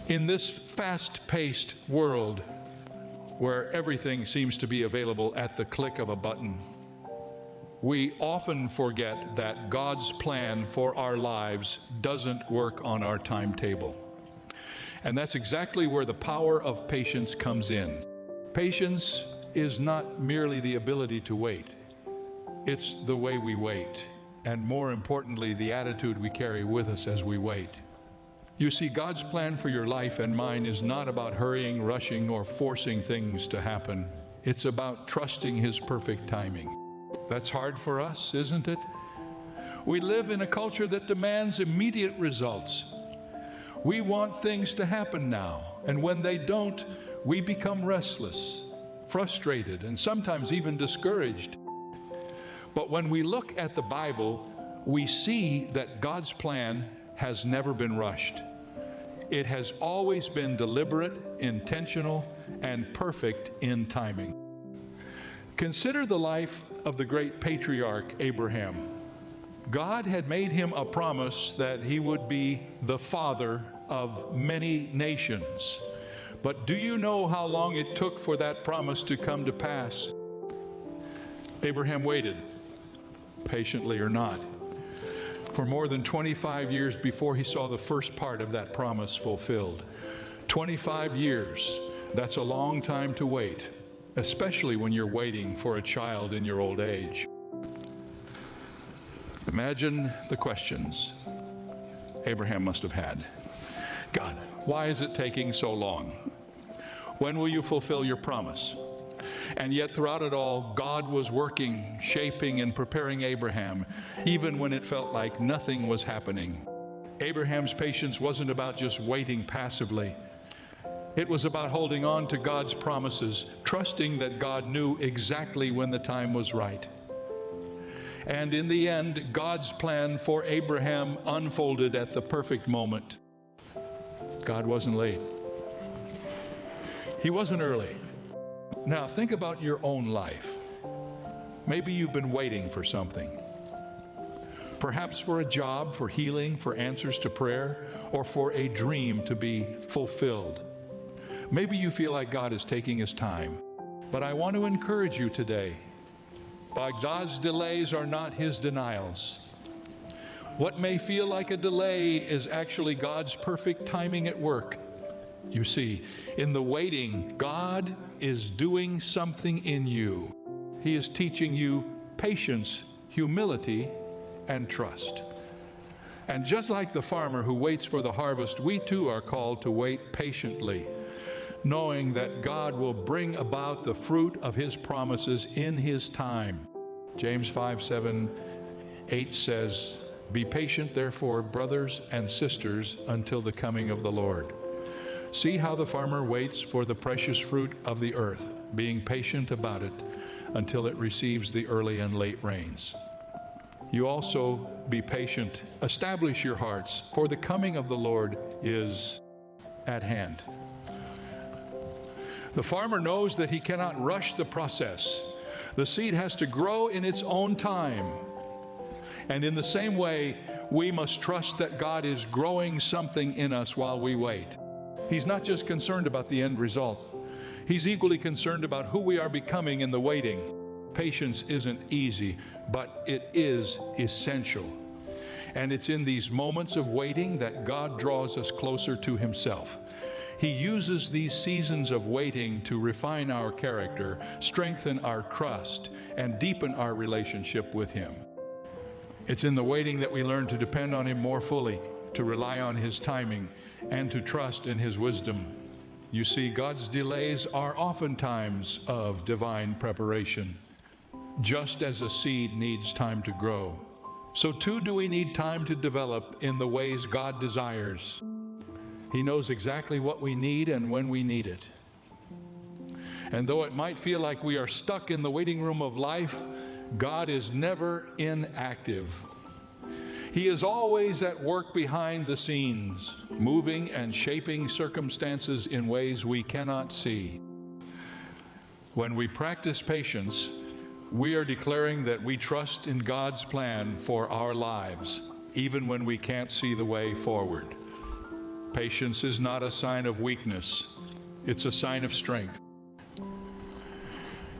In this fast-paced world where everything seems to be available at the click of a button, we often forget that God's plan for our lives doesn't work on our timetable. And that's exactly where the power of patience comes in. Patience is not merely the ability to wait. It's the way we wait, and more importantly, the attitude we carry with us as we wait. You see, God's plan for your life and mine is not about hurrying, rushing, or forcing things to happen. It's about trusting His perfect timing. That's hard for us, isn't it? We live in a culture that demands immediate results. We want things to happen now, and when they don't, we become restless, frustrated, and sometimes even discouraged. But when we look at the Bible, we see that God's plan has never been rushed. It has always been deliberate, intentional, and perfect in timing. Consider the life of the great patriarch Abraham. God had made him a promise that he would be the father of many nations. But do you know how long it took for that promise to come to pass? Abraham waited, patiently or not, for more than 25 years before he saw the first part of that promise fulfilled. 25 years, that's a long time to wait, especially when you're waiting for a child in your old age. Imagine the questions Abraham must have had. God, why is it taking so long? When will you fulfill your promise? And yet throughout it all, God was working, shaping, and preparing Abraham, even when it felt like nothing was happening. Abraham's patience wasn't about just waiting passively. It was about holding on to God's promises, trusting that God knew exactly when the time was right. And in the end, God's plan for Abraham unfolded at the perfect moment. God wasn't late. He wasn't early. Now, think about your own life. Maybe you've been waiting for something. Perhaps for a job, for healing, for answers to prayer, or for a dream to be fulfilled. Maybe you feel like God is taking His time. But I want to encourage you today. God's delays are not His denials. What may feel like a delay is actually God's perfect timing at work. You see, in the waiting, God is doing something in you. He is teaching you patience, humility, and trust. And just like the farmer who waits for the harvest, we too are called to wait patiently, knowing that God will bring about the fruit of His promises in His time. James 5:7-8 says, "Be patient, therefore, brothers and sisters, until the coming of the Lord. See how the farmer waits for the precious fruit of the earth, being patient about it until it receives the early and late rains. You also be patient. Establish your hearts, for the coming of the Lord is at hand." The farmer knows that he cannot rush the process. The seed has to grow in its own time. And in the same way, we must trust that God is growing something in us while we wait. He's not just concerned about the end result. He's equally concerned about who we are becoming in the waiting. Patience isn't easy, but it is essential. And it's in these moments of waiting that God draws us closer to Himself. He uses these seasons of waiting to refine our character, strengthen our trust, and deepen our relationship with Him. It's in the waiting that we learn to depend on Him more fully, to rely on His timing, and to trust in His wisdom. You see, God's delays are oftentimes of divine preparation, just as a seed needs time to grow. So too do we need time to develop in the ways God desires. He knows exactly what we need and when we need it. And though it might feel like we are stuck in the waiting room of life, God is never inactive. He is always at work behind the scenes, moving and shaping circumstances in ways we cannot see. When we practice patience, we are declaring that we trust in God's plan for our lives, even when we can't see the way forward. Patience is not a sign of weakness. It's a sign of strength.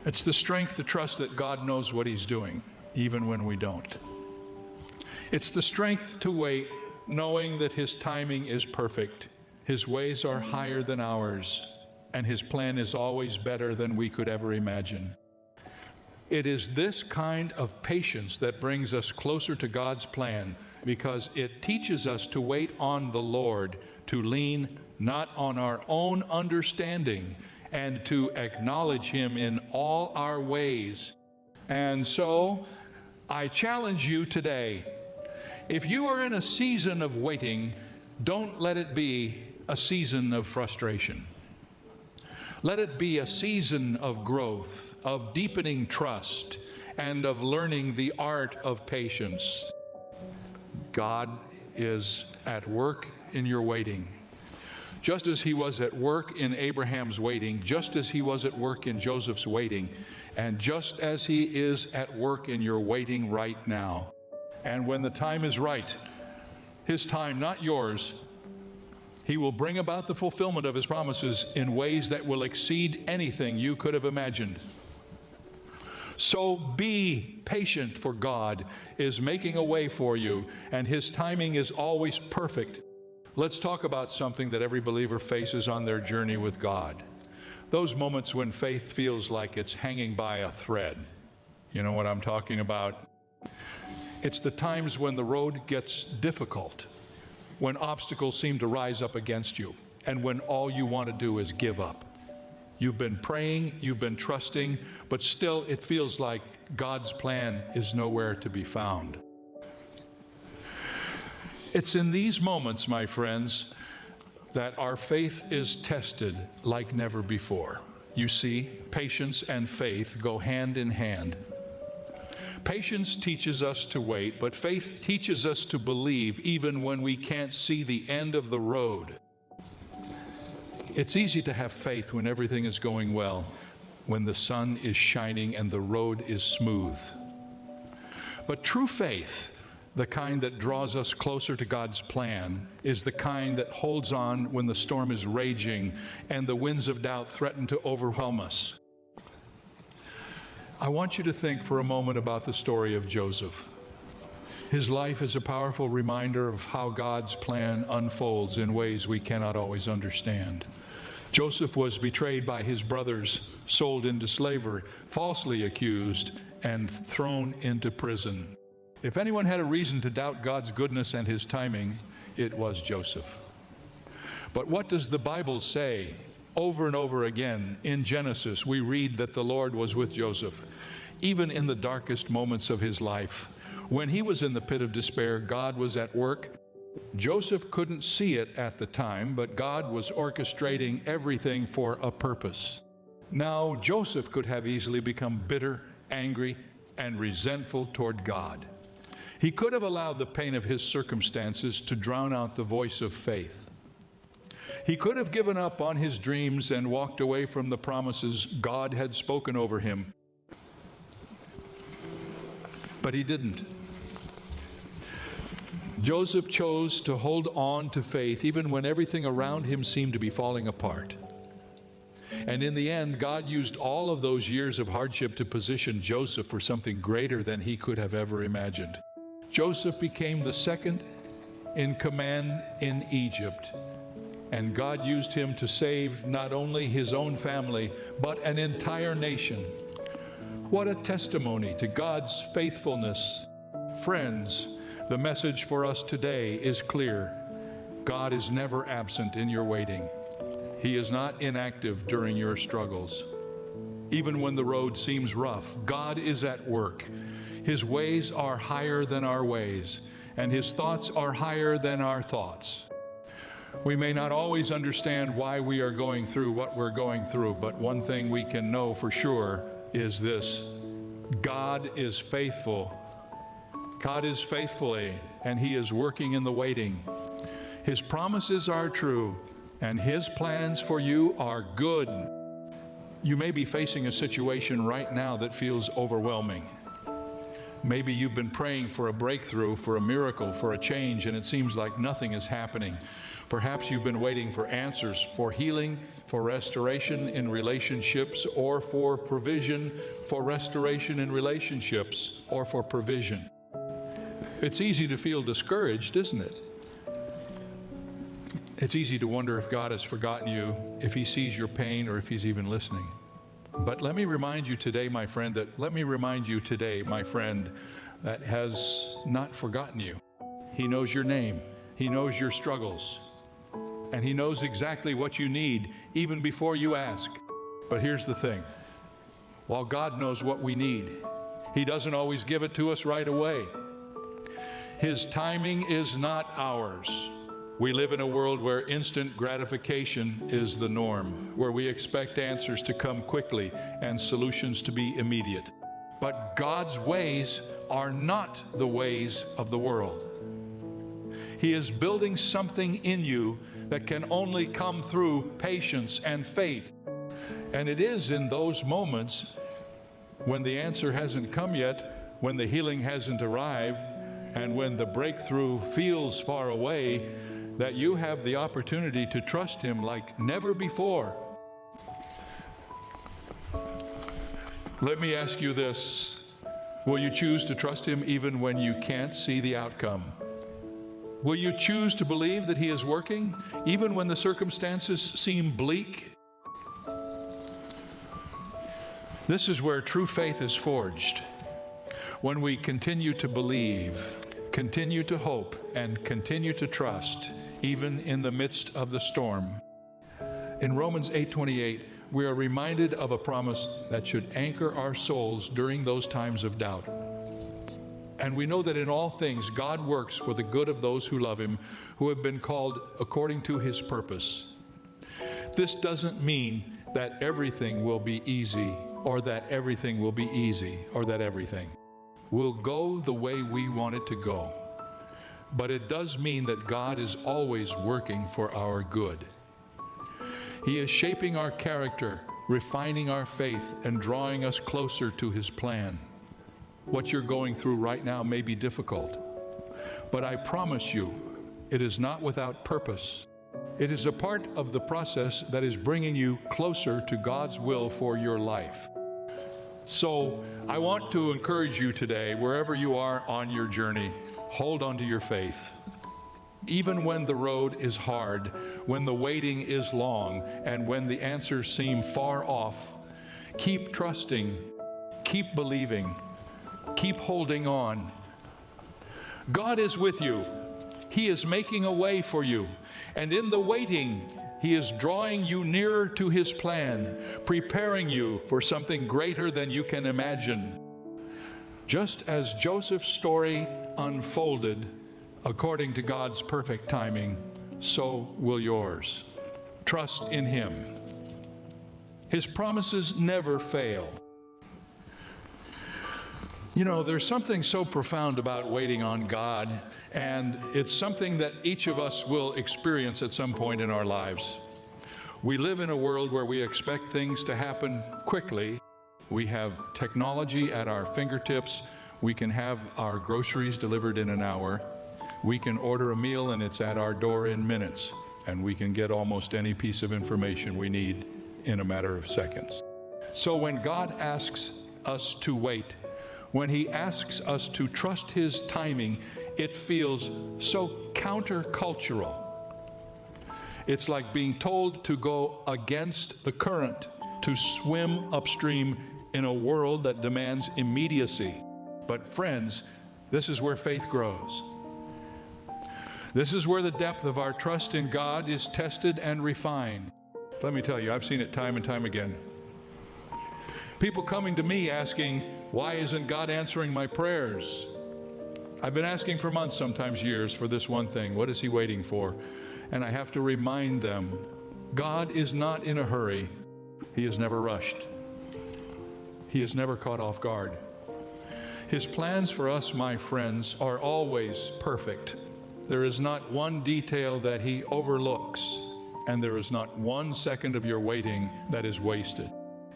It's the strength to trust that God knows what He's doing, even when we don't. It's the strength to wait, knowing that His timing is perfect. His ways are higher than ours, and His plan is always better than we could ever imagine. It is this kind of patience that brings us closer to God's plan, because it teaches us to wait on the Lord, to lean not on our own understanding, and to acknowledge Him in all our ways. And so, I challenge you today, if you are in a season of waiting, don't let it be a season of frustration. Let it be a season of growth, of deepening trust, and of learning the art of patience. God is at work in your waiting. Just as He was at work in Abraham's waiting, just as He was at work in Joseph's waiting, and just as He is at work in your waiting right now. And when the time is right, His time, not yours, He will bring about the fulfillment of His promises in ways that will exceed anything you could have imagined. So be patient, for God is making a way for you, and His timing is always perfect. Let's talk about something that every believer faces on their journey with God. Those moments when faith feels like it's hanging by a thread. You know what I'm talking about? It's the times when the road gets difficult, when obstacles seem to rise up against you, and when all you want to do is give up. You've been praying, you've been trusting, but still it feels like God's plan is nowhere to be found. It's in these moments, my friends, that our faith is tested like never before. You see, patience and faith go hand in hand. Patience teaches us to wait, but faith teaches us to believe even when we can't see the end of the road. It's easy to have faith when everything is going well, when the sun is shining and the road is smooth. But true faith, the kind that draws us closer to God's plan, is the kind that holds on when the storm is raging and the winds of doubt threaten to overwhelm us. I want you to think for a moment about the story of Joseph. His life is a powerful reminder of how God's plan unfolds in ways we cannot always understand. Joseph was betrayed by his brothers, sold into slavery, falsely accused, and thrown into prison. If anyone had a reason to doubt God's goodness and His timing, it was Joseph. But what does the Bible say? Over and over again in Genesis, we read that the Lord was with Joseph, even in the darkest moments of his life. When he was in the pit of despair, God was at work. Joseph couldn't see it at the time, but God was orchestrating everything for a purpose. Now, Joseph could have easily become bitter, angry, and resentful toward God. He could have allowed the pain of his circumstances to drown out the voice of faith. He could have given up on his dreams and walked away from the promises God had spoken over him. But he didn't. Joseph chose to hold on to faith even when everything around him seemed to be falling apart. And in the end, God used all of those years of hardship to position Joseph for something greater than he could have ever imagined. Joseph became the second in command in Egypt, and God used him to save not only his own family, but an entire nation. What a testimony to God's faithfulness. Friends, the message for us today is clear. God is never absent in your waiting. He is not inactive during your struggles. Even when the road seems rough, God is at work. His ways are higher than our ways, and His thoughts are higher than our thoughts. We may not always understand why we are going through what we're going through, but one thing we can know for sure is this: God is faithful. God is faithfully, and He is working in the waiting. His promises are true, and His plans for you are good. You may be facing a situation right now that feels overwhelming. Maybe you've been praying for a breakthrough, for a miracle, for a change, and it seems like nothing is happening. Perhaps you've been waiting for answers, for healing, for restoration in relationships, or for provision, for restoration in relationships, or for provision. It's easy to feel discouraged, isn't it? It's easy to wonder if God has forgotten you, if He sees your pain, or if He's even listening. But let me remind you today, my friend, that has not forgotten you. He knows your name. He knows your struggles. And He knows exactly what you need, even before you ask. But here's the thing. While God knows what we need, He doesn't always give it to us right away. His timing is not ours. We live in a world where instant gratification is the norm, where we expect answers to come quickly and solutions to be immediate. But God's ways are not the ways of the world. He is building something in you that can only come through patience and faith. And it is in those moments when the answer hasn't come yet, when the healing hasn't arrived, and when the breakthrough feels far away, that you have the opportunity to trust Him like never before. Let me ask you this. Will you choose to trust Him even when you can't see the outcome? Will you choose to believe that He is working even when the circumstances seem bleak? This is where true faith is forged. When we continue to believe, continue to hope, and continue to trust, even in the midst of the storm. In Romans 8:28, we are reminded of a promise that should anchor our souls during those times of doubt. And we know that in all things, God works for the good of those who love Him, who have been called according to His purpose. This doesn't mean that everything will be easy, or that everything will be easy, or that everything will go the way we want it to go. But it does mean that God is always working for our good. He is shaping our character, refining our faith, and drawing us closer to His plan. What you're going through right now may be difficult, but I promise you, it is not without purpose. It is a part of the process that is bringing you closer to God's will for your life. So I want to encourage you today, wherever you are on your journey, hold on to your faith. Even when the road is hard, when the waiting is long, and when the answers seem far off, keep trusting, keep believing, keep holding on. God is with you. He is making a way for you. And in the waiting, He is drawing you nearer to His plan, preparing you for something greater than you can imagine. Just as Joseph's story unfolded according to God's perfect timing, so will yours. Trust in Him. His promises never fail. You know, there's something so profound about waiting on God, and it's something that each of us will experience at some point in our lives. We live in a world where we expect things to happen quickly. We have technology at our fingertips. We can have our groceries delivered in an hour. We can order a meal and it's at our door in minutes, and we can get almost any piece of information we need in a matter of seconds. So when God asks us to wait, when He asks us to trust His timing, it feels so countercultural. It's like being told to go against the current, to swim upstream in a world that demands immediacy. But friends, this is where faith grows. This is where the depth of our trust in God is tested and refined. Let me tell you, I've seen it time and time again. People coming to me asking, why isn't God answering my prayers? I've been asking for months, sometimes years, for this one thing. What is He waiting for? And I have to remind them, God is not in a hurry. He is never rushed. He is never caught off guard. His plans for us, my friends, are always perfect. There is not one detail that He overlooks, and there is not 1 second of your waiting that is wasted.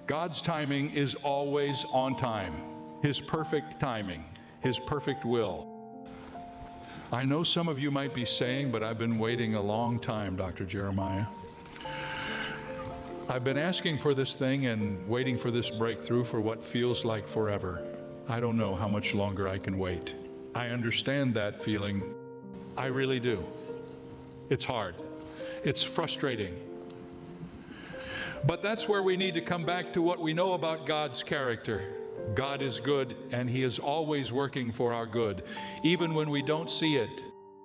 God's timing is always on time, His perfect timing. His perfect will. I know some of you might be saying, but I've been waiting a long time, Dr. Jeremiah. I've been asking for this thing and waiting for this breakthrough for what feels like forever. I don't know how much longer I can wait. I understand that feeling. I really do. It's hard. It's frustrating. But that's where we need to come back to what we know about God's character. God is good, and He is always working for our good. Even when we don't see it,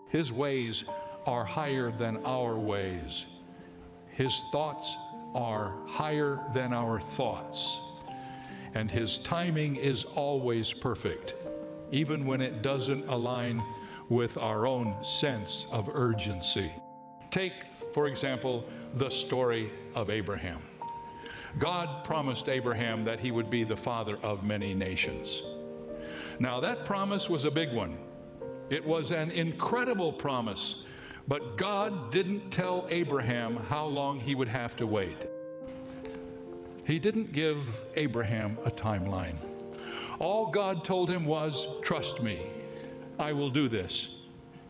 His ways are higher than our ways. His thoughts are higher than our thoughts. And His timing is always perfect, even when it doesn't align with our own sense of urgency. Take, for example, the story of Abraham. God promised Abraham that he would be the father of many nations. Now, that promise was a big one. It was an incredible promise, but God didn't tell Abraham how long he would have to wait. He didn't give Abraham a timeline. All God told him was, "Trust me, I will do this."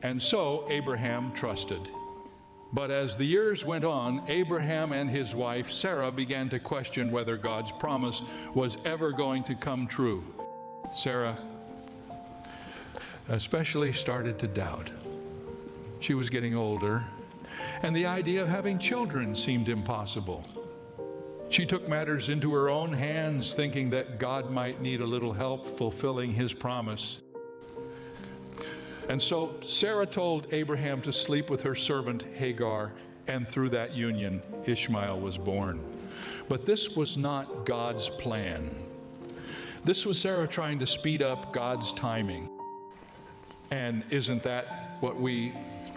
And so Abraham trusted. But as the years went on, Abraham and his wife Sarah began to question whether God's promise was ever going to come true. Sarah especially started to doubt. She was getting older, and the idea of having children seemed impossible. She took matters into her own hands, thinking that God might need a little help fulfilling His promise. And so Sarah told Abraham to sleep with her servant Hagar, and through that union, Ishmael was born. But this was not God's plan. This was Sarah trying to speed up God's timing. And isn't that what we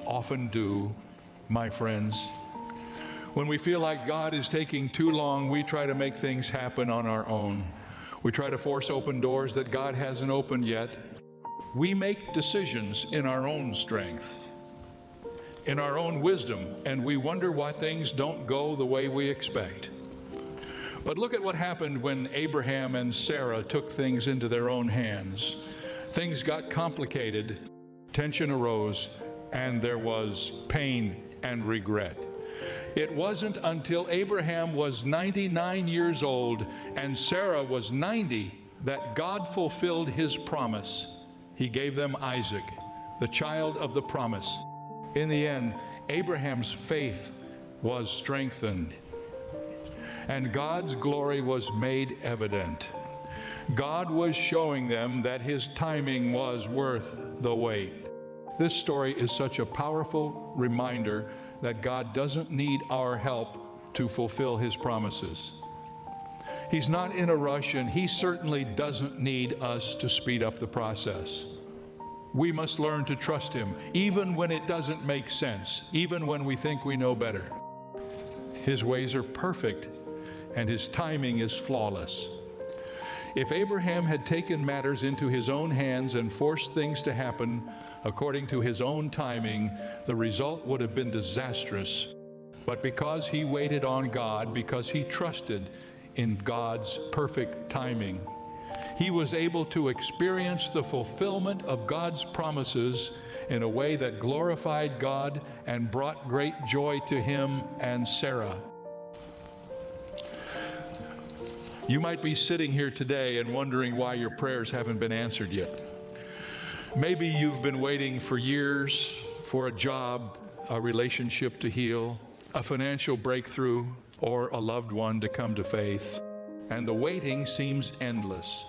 often do, my friends? When we feel like God is taking too long, we try to make things happen on our own. We try to force open doors that God hasn't opened yet. We make decisions in our own strength, in our own wisdom, and we wonder why things don't go the way we expect. But look at what happened when Abraham and Sarah took things into their own hands. Things got complicated, tension arose, and there was pain and regret. It wasn't until Abraham was 99 years old and Sarah was 90 that God fulfilled His promise. He gave them Isaac, the child of the promise. In the end, Abraham's faith was strengthened, and God's glory was made evident. God was showing them that His timing was worth the wait. This story is such a powerful reminder that God doesn't need our help to fulfill His promises. He's not in a rush, and He certainly doesn't need us to speed up the process. We must learn to trust Him, even when it doesn't make sense, even when we think we know better. His ways are perfect, and His timing is flawless. If Abraham had taken matters into his own hands and forced things to happen according to his own timing, the result would have been disastrous. But because he waited on God, because he trusted in God's perfect timing, he was able to experience the fulfillment of God's promises in a way that glorified God and brought great joy to him and Sarah. You might be sitting here today and wondering why your prayers haven't been answered yet. Maybe you've been waiting for years for a job, a relationship to heal, a financial breakthrough, or a loved one to come to faith, and the waiting seems endless.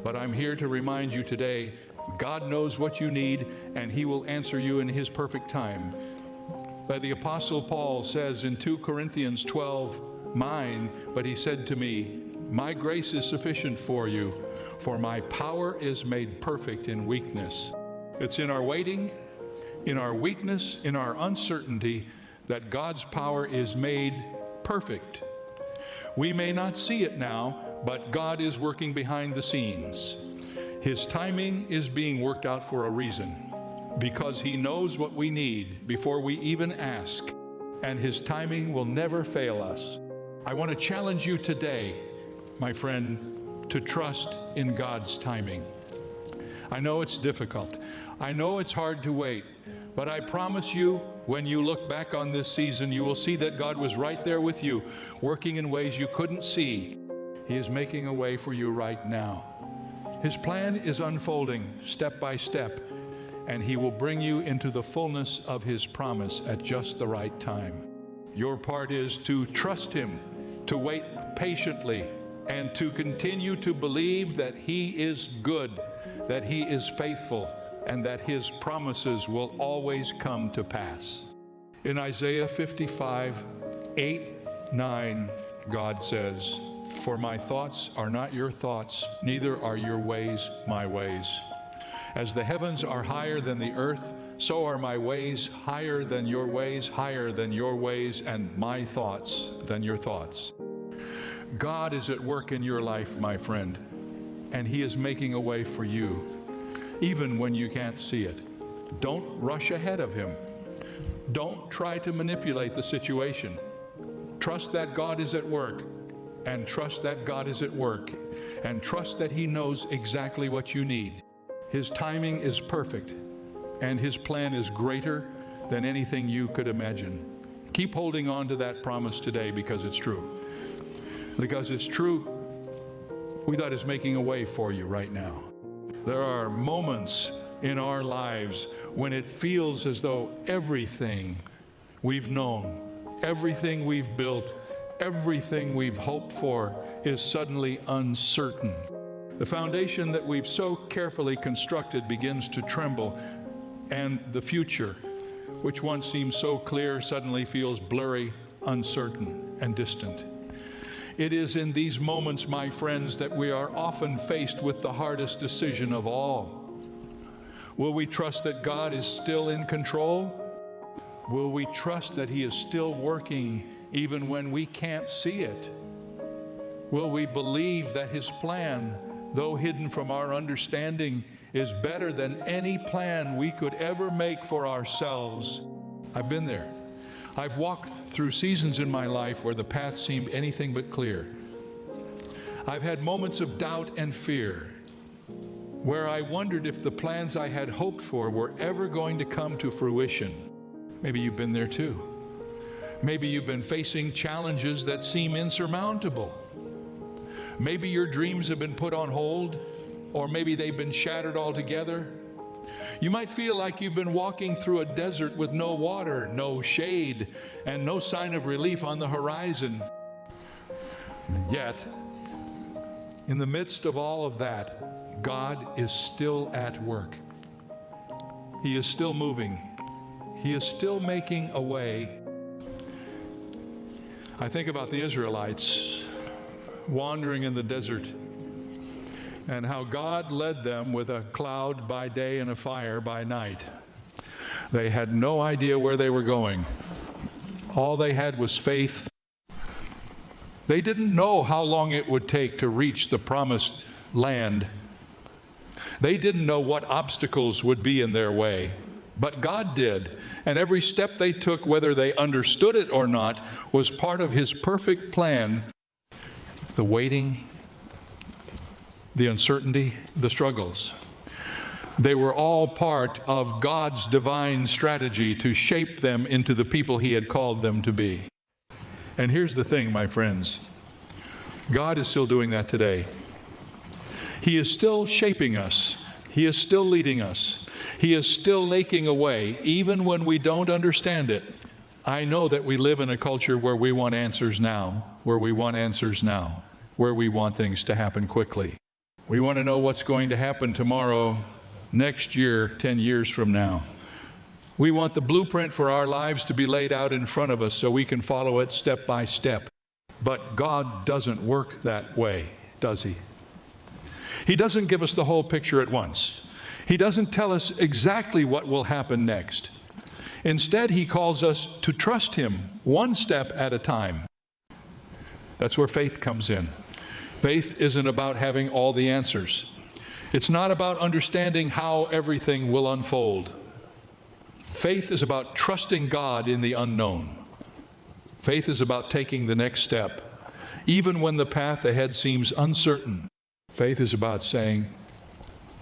But I'm here to remind you today, God knows what you need, and He will answer you in His perfect time. But the Apostle Paul says in 2 Corinthians 12, "Mine," but he said to me, "My grace is sufficient for you, for my power is made perfect in weakness." It's in our waiting, in our weakness, in our uncertainty, that God's power is made perfect. We may not see it now, but God is working behind the scenes. His timing is being worked out for a reason, because He knows what we need before we even ask, and His timing will never fail us. I want to challenge you today, my friend, to trust in God's timing. I know it's difficult. I know it's hard to wait. But I promise you, when you look back on this season, you will see that God was right there with you, working in ways you couldn't see. He is making a way for you right now. His plan is unfolding step by step, and He will bring you into the fullness of His promise at just the right time. Your part is to trust Him, to wait patiently, and to continue to believe that He is good, that He is faithful, and that His promises will always come to pass. In Isaiah 55, 8, 9, God says, "For my thoughts are not your thoughts, neither are your ways my ways. As the heavens are higher than the earth, so are my ways higher than your ways, and my thoughts than your thoughts." God is at work in your life, my friend, and He is making a way for you, even when you can't see it. Don't rush ahead of Him. Don't try to manipulate the situation. Trust that God is at work, and trust that God is at work, and trust that He knows exactly what you need. His timing is perfect, and His plan is greater than anything you could imagine. Keep holding on to that promise today, because it's true. Because it's true, God is making a way for you right now. There are moments in our lives when it feels as though everything we've known, everything we've built, everything we've hoped for is suddenly uncertain. The foundation that we've so carefully constructed begins to tremble, and the future, which once seemed so clear, suddenly feels blurry, uncertain, and distant. It is in these moments, my friends, that we are often faced with the hardest decision of all. Will we trust that God is still in control? Will we trust that He is still working even when we can't see it? Will we believe that His plan, though hidden from our understanding, is better than any plan we could ever make for ourselves? I've been there. I've walked through seasons in my life where the path seemed anything but clear. I've had moments of doubt and fear, where I wondered if the plans I had hoped for were ever going to come to fruition. Maybe you've been there too. Maybe you've been facing challenges that seem insurmountable. Maybe your dreams have been put on hold, or maybe they've been shattered altogether. You might feel like you've been walking through a desert with no water, no shade, and no sign of relief on the horizon. Yet, in the midst of all of that, God is still at work. He is still moving. He is still making a way. I think about the Israelites wandering in the desert, and how God led them with a cloud by day and a fire by night. They had no idea where they were going. All they had was faith. They didn't know how long it would take to reach the promised land. They didn't know what obstacles would be in their way, but God did. And every step they took, whether they understood it or not, was part of His perfect plan. The waiting, the uncertainty, the struggles. They were all part of God's divine strategy to shape them into the people He had called them to be. And here's the thing, my friends. God is still doing that today. He is still shaping us. He is still leading us. He is still making a way, even when we don't understand it. I know that we live in a culture where we want answers now, where we want things to happen quickly. We want to know what's going to happen tomorrow, next year, 10 years from now. We want the blueprint for our lives to be laid out in front of us so we can follow it step by step. But God doesn't work that way, does He? He doesn't give us the whole picture at once. He doesn't tell us exactly what will happen next. Instead, He calls us to trust Him one step at a time. That's where faith comes in. Faith isn't about having all the answers. It's not about understanding how everything will unfold. Faith is about trusting God in the unknown. Faith is about taking the next step, even when the path ahead seems uncertain. Faith is about saying,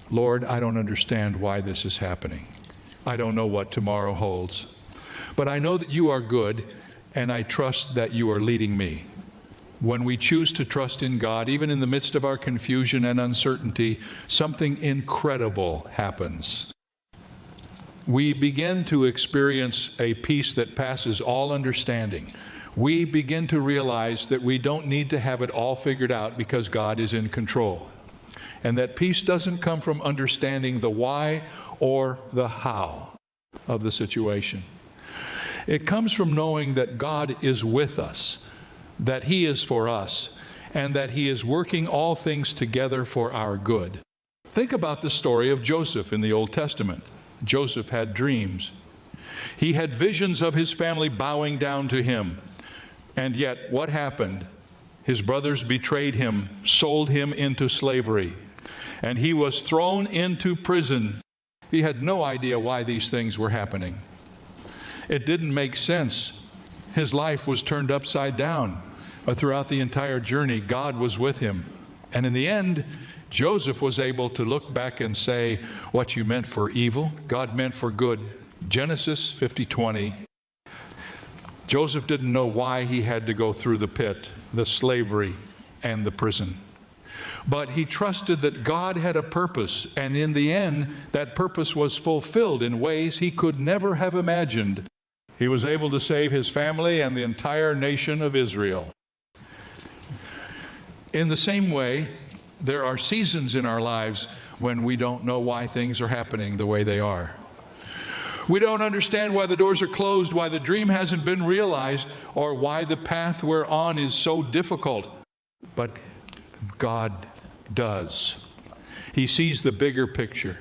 Lord, I don't understand why this is happening. I don't know what tomorrow holds. But I know that you are good, and I trust that you are leading me. When we choose to trust in God, even in the midst of our confusion and uncertainty, something incredible happens. We begin to experience a peace that passes all understanding. We begin to realize that we don't need to have it all figured out because God is in control. And that peace doesn't come from understanding the why or the how of the situation. It comes from knowing that God is with us, that He is for us, and that He is working all things together for our good. Think about the story of Joseph in the Old Testament. Joseph had dreams. He had visions of his family bowing down to him. And yet, what happened? His brothers betrayed him, sold him into slavery, and he was thrown into prison. He had no idea why these things were happening. It didn't make sense. His life was turned upside down. But throughout the entire journey, God was with him. And in the end, Joseph was able to look back and say, what you meant for evil, God meant for good. Genesis 50:20. Joseph didn't know why he had to go through the pit, the slavery, and the prison. But he trusted that God had a purpose, and in the end, that purpose was fulfilled in ways he could never have imagined. He was able to save his family and the entire nation of Israel. In the same way, there are seasons in our lives when we don't know why things are happening the way they are. We don't understand why the doors are closed, why the dream hasn't been realized, or why the path we're on is so difficult. But God does. He sees the bigger picture.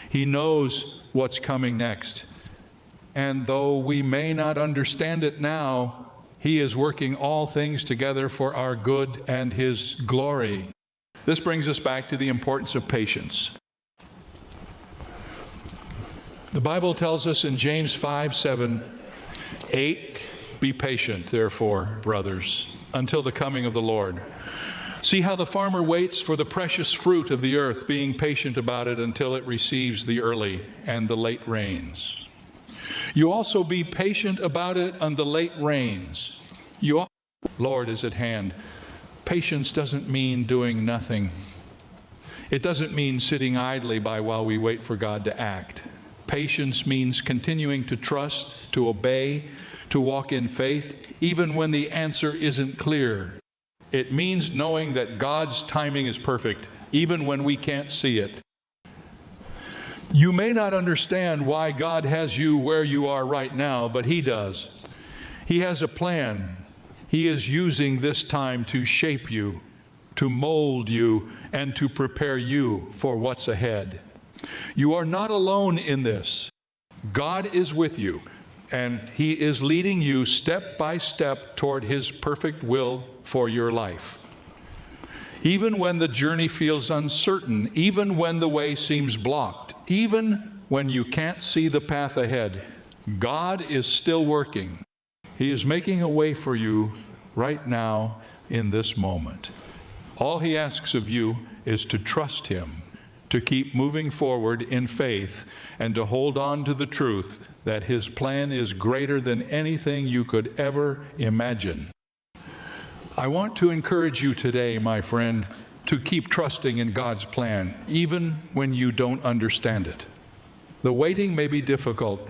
He knows what's coming next. And though we may not understand it now, He is working all things together for our good and His glory. This brings us back to the importance of patience. The Bible tells us in James 5:7-8, be patient, therefore, brothers, until the coming of the Lord. See how the farmer waits for the precious fruit of the earth, being patient about it until it receives the early and the late rains. You also be patient about it on the late rains. Lord is at hand. Patience doesn't mean doing nothing. It doesn't mean sitting idly by while we wait for God to act. Patience means continuing to trust, to obey, to walk in faith, even when the answer isn't clear. It means knowing that God's timing is perfect, even when we can't see it. You may not understand why God has you where you are right now, but He does. He has a plan. He is using this time to shape you, to mold you, and to prepare you for what's ahead. You are not alone in this. God is with you, and He is leading you step by step toward His perfect will for your life. Even when the journey feels uncertain, even when the way seems blocked, even when you can't see the path ahead, God is still working. He is making a way for you right now in this moment. All He asks of you is to trust Him, to keep moving forward in faith, and to hold on to the truth that His plan is greater than anything you could ever imagine. I want to encourage you today, my friend, to keep trusting in God's plan, even when you don't understand it. The waiting may be difficult,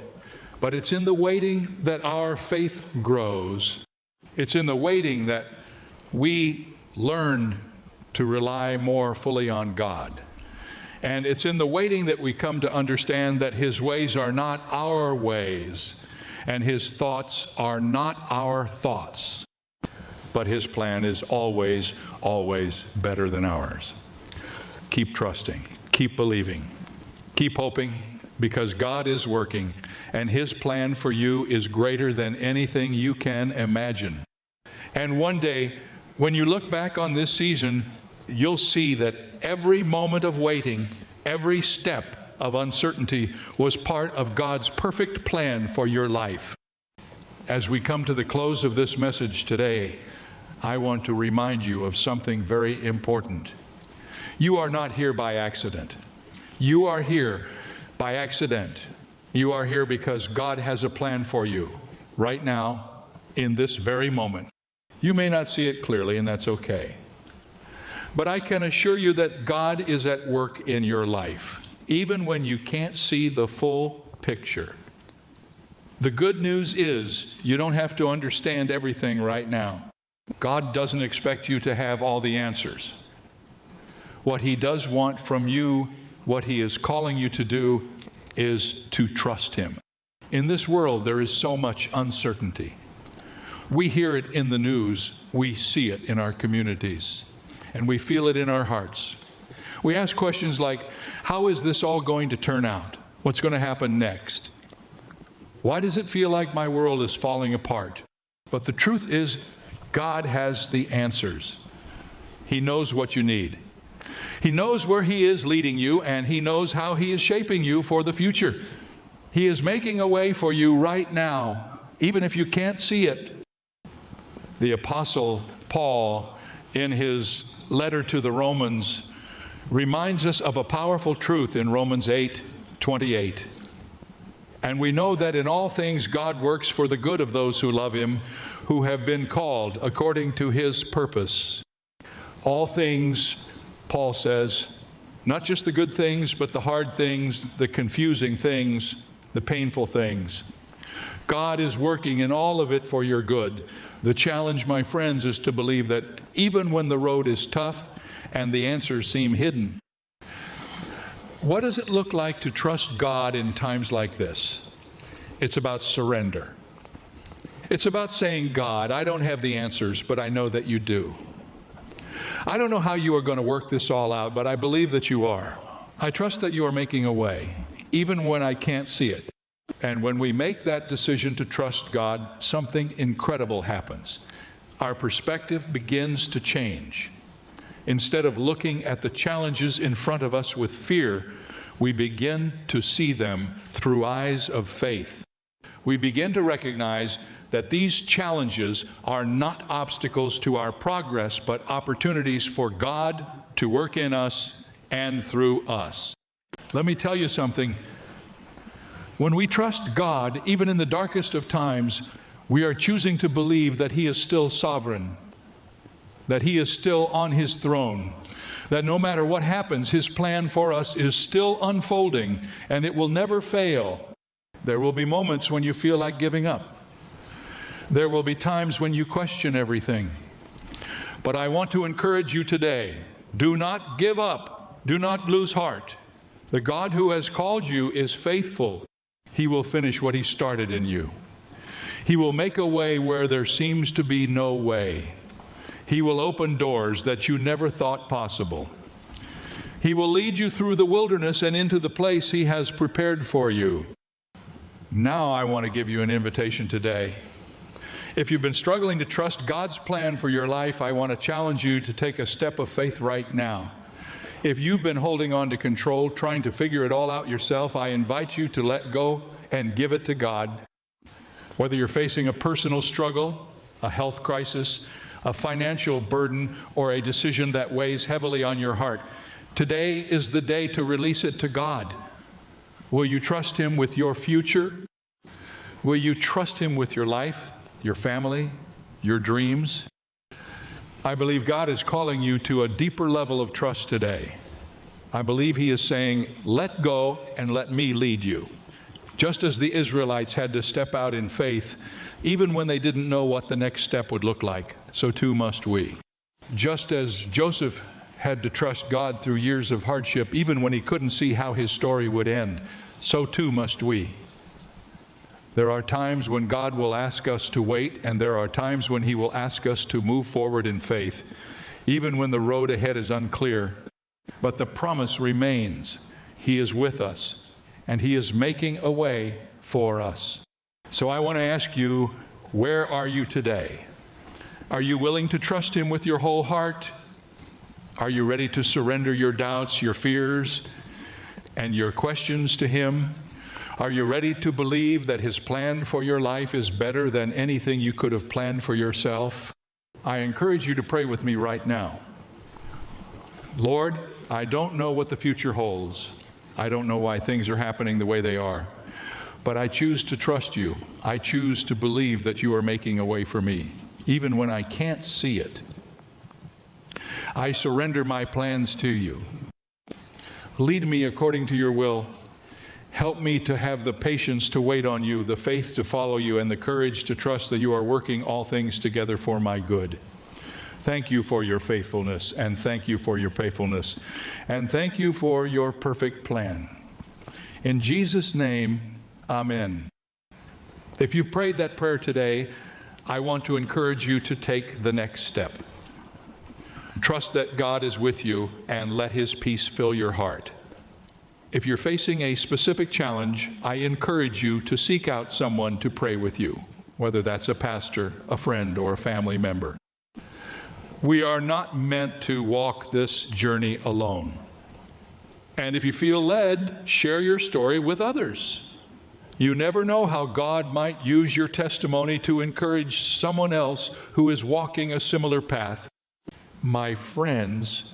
but it's in the waiting that our faith grows. It's in the waiting that we learn to rely more fully on God. And it's in the waiting that we come to understand that His ways are not our ways, and His thoughts are not our thoughts. But His plan is always, always better than ours. Keep trusting, keep believing, keep hoping, because God is working, and His plan for you is greater than anything you can imagine. And one day, when you look back on this season, you'll see that every moment of waiting, every step of uncertainty was part of God's perfect plan for your life. As we come to the close of this message today, I want to remind you of something very important. You are not here by accident. You are here by accident. You are here because God has a plan for you right now, in this very moment. You may not see it clearly, and that's okay. But I can assure you that God is at work in your life, even when you can't see the full picture. The good news is you don't have to understand everything right now. God doesn't expect you to have all the answers. What He does want from you, what He is calling you to do, is to trust Him. In this world, there is so much uncertainty. We hear it in the news, we see it in our communities, and we feel it in our hearts. We ask questions like, how is this all going to turn out? What's going to happen next? Why does it feel like my world is falling apart? But the truth is, God has the answers. He knows what you need. He knows where He is leading you, and He knows how He is shaping you for the future. He is making a way for you right now, even if you can't see it. The Apostle Paul, in his letter to the Romans, reminds us of a powerful truth in Romans 8:28. And we know that in all things God works for the good of those who love Him, who have been called according to His purpose. All things, Paul says, not just the good things, but the hard things, the confusing things, the painful things. God is working in all of it for your good. The challenge, my friends, is to believe that even when the road is tough and the answers seem hidden. What does it look like to trust God in times like this? It's about surrender. It's about saying, God, I don't have the answers, but I know that you do. I don't know how you are going to work this all out, but I believe that you are. I trust that you are making a way, even when I can't see it. And when we make that decision to trust God, something incredible happens. Our perspective begins to change. Instead of looking at the challenges in front of us with fear, we begin to see them through eyes of faith. We begin to recognize that these challenges are not obstacles to our progress, but opportunities for God to work in us and through us. Let me tell you something. When we trust God, even in the darkest of times, we are choosing to believe that He is still sovereign, that He is still on His throne, that no matter what happens, His plan for us is still unfolding, and it will never fail. There will be moments when you feel like giving up. There will be times when you question everything. But I want to encourage you today, do not give up. Do not lose heart. The God who has called you is faithful. He will finish what He started in you. He will make a way where there seems to be no way. He will open doors that you never thought possible. He will lead you through the wilderness and into the place He has prepared for you. Now I want to give you an invitation today. If you've been struggling to trust God's plan for your life, I want to challenge you to take a step of faith right now. If you've been holding on to control, trying to figure it all out yourself, I invite you to let go and give it to God. Whether you're facing a personal struggle, a health crisis, a financial burden, or a decision that weighs heavily on your heart, today is the day to release it to God. Will you trust Him with your future? Will you trust Him with your life, your family, your dreams? I believe God is calling you to a deeper level of trust today. I believe He is saying, let go and let me lead you. Just as the Israelites had to step out in faith, even when they didn't know what the next step would look like, so too must we. Just as Joseph had to trust God through years of hardship, even when he couldn't see how his story would end, so too must we. There are times when God will ask us to wait, and there are times when He will ask us to move forward in faith, even when the road ahead is unclear. But the promise remains. He is with us, and He is making a way for us. So I want to ask you, where are you today? Are you willing to trust Him with your whole heart? Are you ready to surrender your doubts, your fears, and your questions to Him? Are you ready to believe that His plan for your life is better than anything you could have planned for yourself? I encourage you to pray with me right now. Lord, I don't know what the future holds. I don't know why things are happening the way they are, but I choose to trust you. I choose to believe that you are making a way for me, even when I can't see it. I surrender my plans to you. Lead me according to your will. Help me to have the patience to wait on you, the faith to follow you, and the courage to trust that you are working all things together for my good. Thank you for your faithfulness, and thank you for your faithfulness, and thank you for your perfect plan. In Jesus' name, amen. If you've prayed that prayer today, I want to encourage you to take the next step. Trust that God is with you and let His peace fill your heart. If you're facing a specific challenge, I encourage you to seek out someone to pray with you, whether that's a pastor, a friend, or a family member. We are not meant to walk this journey alone. And if you feel led, share your story with others. You never know how God might use your testimony to encourage someone else who is walking a similar path. My friends,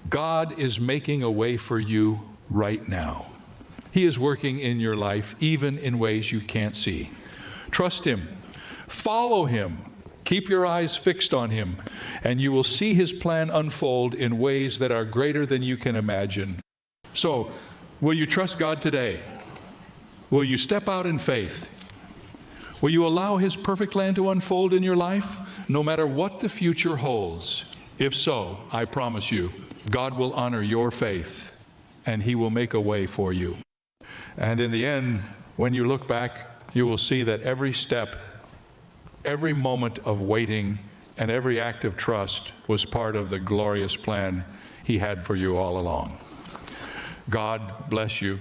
God is making a way for you right now. He is working in your life, even in ways you can't see. Trust Him. Follow Him. Keep your eyes fixed on Him, and you will see His plan unfold in ways that are greater than you can imagine. So, will you trust God today? Will you step out in faith? Will you allow His perfect plan to unfold in your life, no matter what the future holds? If so, I promise you, God will honor your faith, and He will make a way for you. And in the end, when you look back, you will see that every step, every moment of waiting, and every act of trust was part of the glorious plan He had for you all along. God bless you.